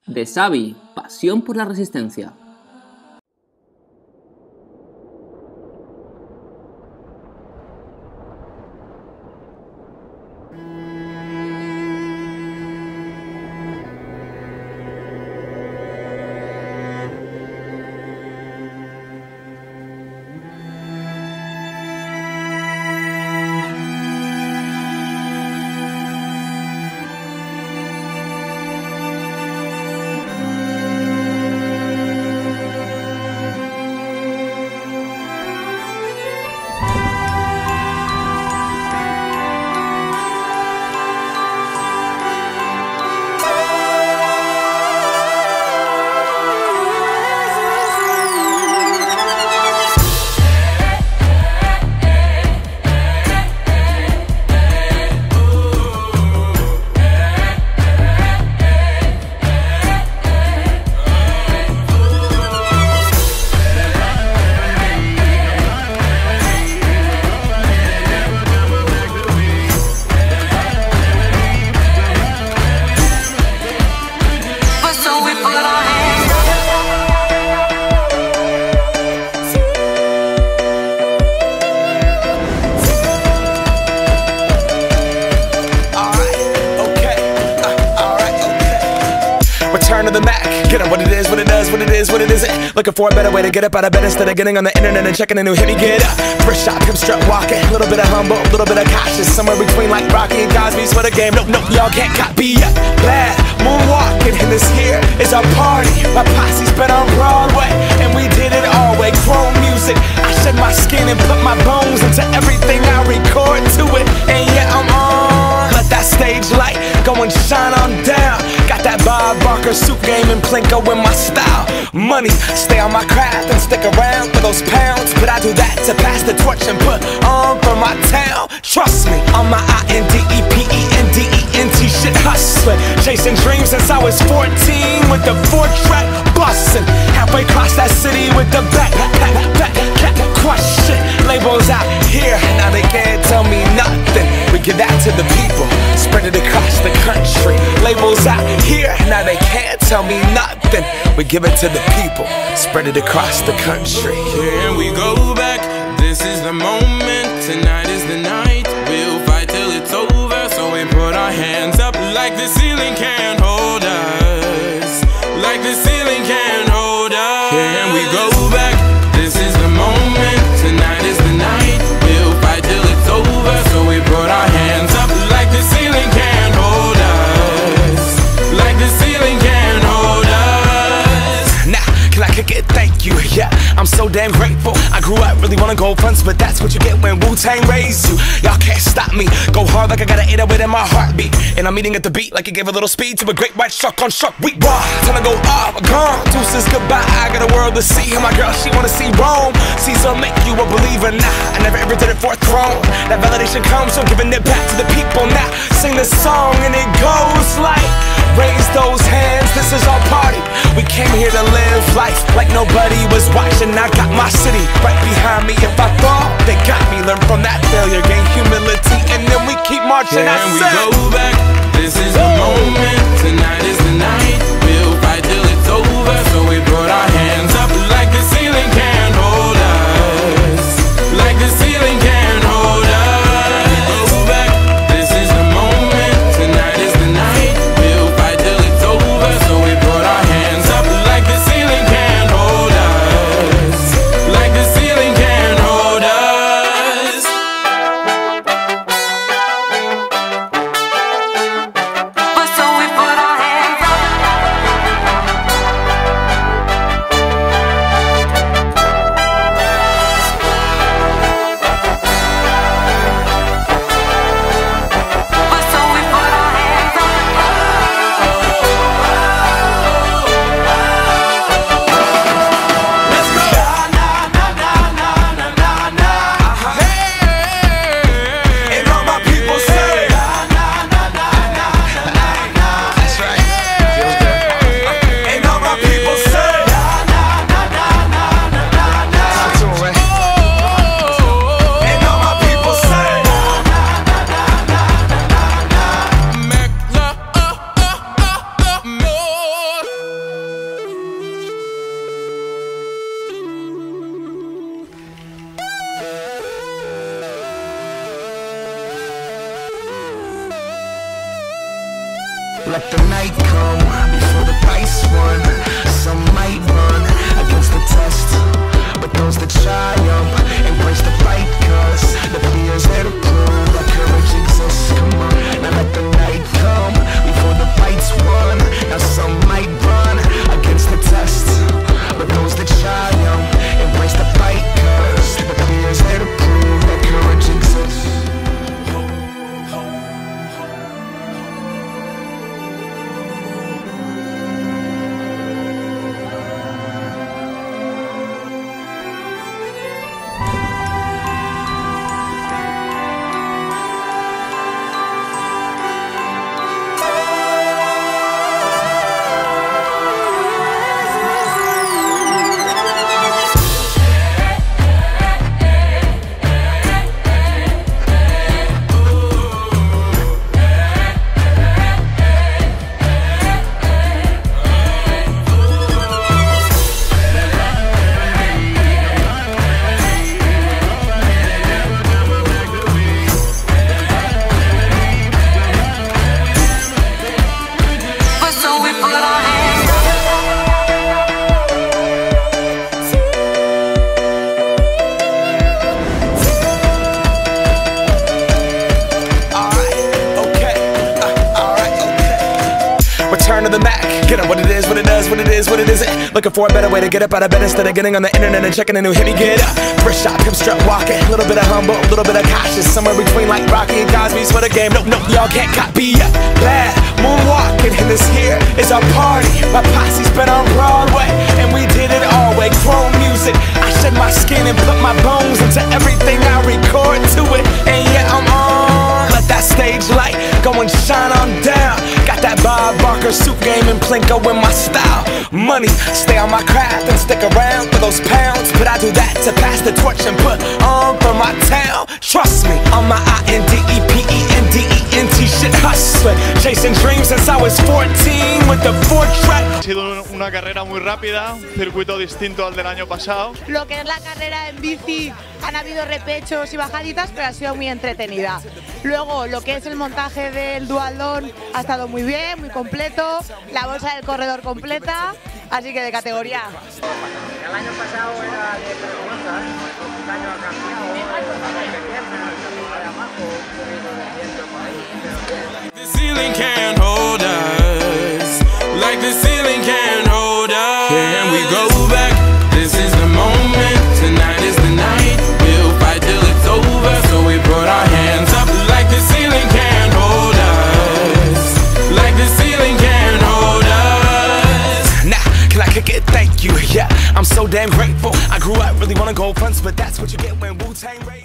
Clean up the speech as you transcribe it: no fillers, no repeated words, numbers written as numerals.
De Xavi, pasión por la resistencia. Return to the Mac, get up what it is, what it does, what it is, what it isn't. Looking for a better way to get up out of bed instead of getting on the internet and checking a new hit. Me get up, first shot, pimp strut walking, a little bit of humble, a little bit of cautious, somewhere between like Rocky and Cosby's for the game. Nope, nope, y'all can't copy yet. Bad moonwalking, and this here is our party. My posse's been on Broadway, and we did it all way. Chrome music, I shed my skin and put my bones into everything I record to it. And yeah, I'm on. Let that stage light go and shine on down. Got that Bob Barker suit game and Plinko in my style. Money, stay on my craft and stick around for those pounds. But I do that to pass the torch and put on for my town. Trust me, on my INDEPENDENT shit hustling. Chasing dreams since I was 14 with the 4-track bustin'. Halfway across that city with the back crush shit. Labels out here, now they can't tell me nothing. We give that to the people, spread it across the country. Labels out here, now they can't tell me nothing. We give it to the people, spread it across the country. Here we go back, this is the moment, tonight is the night. We'll fight till it's over, so we put our hands up like the ceiling can't hold us. Like the ceiling can't hold us. Here we go back, this is the moment, tonight is the night. We'll fight till it's over, so we put our hands up like the ceiling can't hold us. Like the ceiling can't hold us. Now, can I kick it? Thank you, yeah, I'm so damn grateful. I grew up really wanna go fronts, but that's what you get when Wu-Tang raised you. Y'all can't stop me, go hard like I got an 808 in my heartbeat. And I'm eating at the beat like it gave a little speed to a great white shark on shark week. Raw, time to go off, gone, deuces goodbye. I got a world to see, and my girl, she wanna see Rome. Caesar make you a believer, nah, I never ever did it for a throne. That validation comes from giving it back to the people. Now, sing this song and it goes like, raise those hands, this is our party. We came here to live life like nobody was watching. I got my city right behind me. If I fall, they got me. Learn from that failure, gain humility, and then we keep marching. And we go back, this is the moment, tonight is the night. We'll fight till it's over, so we put our hands up like the ceiling can't hold us. Like the ceiling can't hold us. Go back, this is the moment, tonight is the night. We'll fight till it's over, so we put our hands up like the ceiling can't hold us. Like the ceiling can't hold us. But so we put our hands up. let the night come before the price run. Some might run against the test, but those that triumph embrace the fight, cause the fear's there to prove that courage exists. Come on, now let the night come before the fight's won. Now some might run against the test, but those that triumph embrace the fight, cause the fear's there to prove that courage exists. Return to the Mac, get up what it is, what it does, what it is, what it isn't. Looking for a better way to get up out of bed instead of getting on the internet and checking a new hit. Me get up, first shot, pimp strut walking. A little bit of humble, a little bit of cautious. Somewhere between like Rocky and Cosby's for the game. Nope, y'all can't copy up. Bad moonwalking, and this here is our party. My posse's been on Broadway, and we did it all way. Chrome music, I shed my skin and put my bones into everything I record to it. And yeah, I'm on. Let that stage light go and shine on down. Got that Bob Barker suit game and Plinko in my style. Money, stay on my craft and stick around for those pounds. But I do that to pass the torch and put on for my town. Trust me, on my INDEPENDENT shit hustling. Chasing dreams since I was 14 with the 4-track. Ha sido una carrera muy rápida, un circuito distinto al del año pasado. Lo que es la carrera en bici, han habido repechos y bajaditas, pero ha sido muy entretenida. Luego, lo que es el montaje del dualdón ha estado muy bien, muy completo. La bolsa del corredor completa, así que de categoría. El año pasado era de vergüenza, este año ha cambiado, The ceiling can't hold us, like the ceiling can't hold us. Can we go back? This is the moment, tonight is the night. We'll fight till it's over, so we put our hands up. Like the ceiling can't hold us, like the ceiling can't hold us. Nah, can I kick it? Thank you, yeah, I'm so damn grateful. I grew up really wanna go fronts, but that's what you get when Wu-Tang raised.